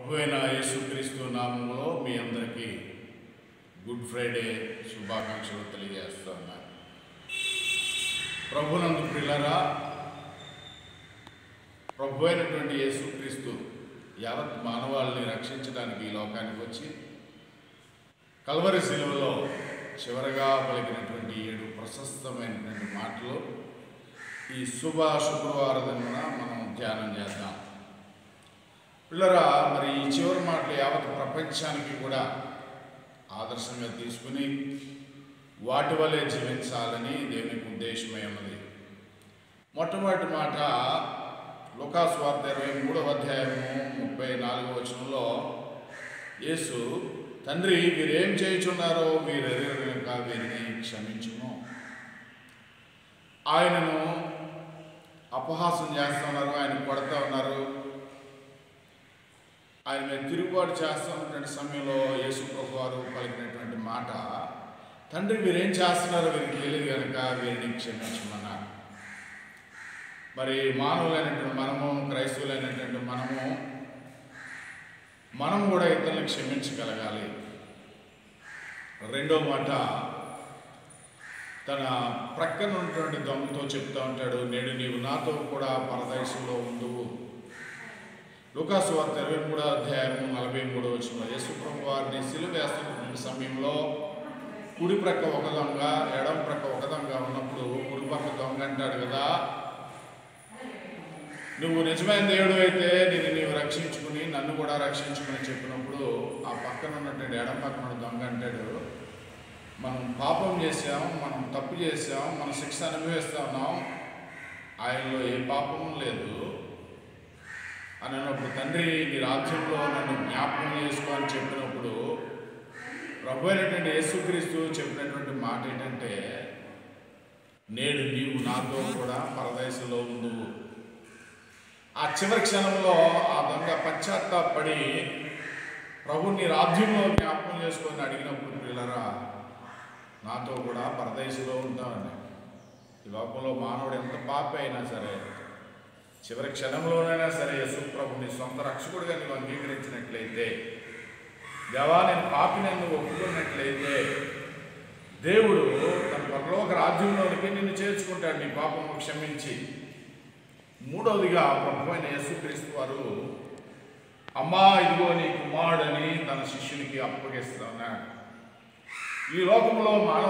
ప్రభు అయిన యేసుక్రీస్తు నామములో మీ అందరికీ గుడ్ ఫ్రైడే శుభాకాంక్షలు తెలియజేస్తున్నాను. ప్రభునందు ప్రియులారా, ప్రభు అయినటువంటి యేసుక్రీస్తు యావత్ మానవాళిని రక్షించడానికి ఈ లోకానికి వచ్చి కల్వరి శిలువలో చివరగా పలికినటువంటి 7 ప్రశస్తమైనటువంటి మాటలు ఈ శుక్రవారం దినాన మనం ధ్యానం చేద్దాం. పిల్లరా, మరి ఈ చివరి మాటలు యావత్ ప్రపంచానికి కూడా ఆదర్శంగా తీసుకుని వాటి వల్లే జీవించాలని దేవునికి ఉద్దేశమై ఉన్నది. మొట్టమొదటి మాట లూకా సువార్త 23వ అధ్యాయము 34వ వచనంలో యేసు, తండ్రి వీరేం చేయుచున్నారో వీరెరుగరు గనుక వీరిని క్షమించుము. ఆయనను అపహాసం చేస్తూ ఉన్నారు, ఆయన కొడతా ఉన్నారు, ఆయన మీద తిరుగుబాటు చేస్తున్నటువంటి సమయంలో యేసు ప్రభు వారు పలికినటువంటి మాట, తండ్రి వీరేం చేస్తున్నారో వీరికి తెలియదు కనుక వీరిని క్షమించమన్నారు. మరి మానవులైనటువంటి మనము, క్రైస్తవులైనటువంటి మనము కూడా ఇతరులను క్షమించగలగాలి. రెండో మాట, తన ప్రక్కన ఉన్నటువంటి దొంగతో చెప్తూ ఉంటాడు, నేడు నీవు నాతో కూడా పరదేశంలో ఉండువు. లూకా సువార్త 23వ అధ్యాయము 43వ వచనంలో యేసు ప్రభు వారిని సిలువ వేస్తున్న సమయంలో కుడి ప్రక్క ఒక దొంగ, ఎడమ ప్రక్క ఒక దొంగ ఉన్నప్పుడు కుడి పక్క దొంగ అంటాడు కదా, నువ్వు నిజమైన దేవుడు అయితే నీవు రక్షించుకుని నన్ను కూడా రక్షించుకుని చెప్పినప్పుడు ఆ పక్కన ఉన్నటువంటి ఎడమ పక్కన దొంగ అంటాడు, మనం పాపం చేసాం, మనం తప్పు చేసాం, మన శిక్ష అనుభవిస్తా ఉన్నాం, ఆయనలో ఏ పాపం లేదు అని అన్నప్పుడు, తండ్రి నీ రాజ్యంలో నన్ను జ్ఞాపకం చేసుకో అని చెప్పినప్పుడు ప్రభు అయినటువంటి యేసుక్రీస్తు చెప్పినటువంటి మాట ఏంటంటే, నేడు నీవు నాతో కూడా పరదేశంలో ఉండువు. ఆ చివరి క్షణంలో ఆ దొంగ పశ్చాత్తాపడి ప్రభు నీ రాజ్యంలో జ్ఞాపకం చేసుకొని అడిగినప్పుడు, పిల్లరా నాతో కూడా పరదేశంలో ఉంటామని. ఈ లోకంలో మానవుడు ఎంత పాపి అయినా సరే చివరి క్షణంలోనైనా సరే యేసు ప్రభుని సొంత రక్షకుడిగా నువ్వు అంగీకరించినట్లయితే, దేవా నేను పాపిని నువ్వు ఒప్పుకున్నట్లయితే దేవుడు తన పరలోక రాజ్యంలోనికి నిన్ను చేర్చుకుంటాడు, నీ పాపము క్షమించి. మూడవదిగా ప్రభు అయిన యేసుక్రీస్తు వారు, అమ్మా ఇదిగో నీ కుమారుడని తన శిష్యునికి అప్పగిస్తున్నాడు. ఈ లోకంలో మానవ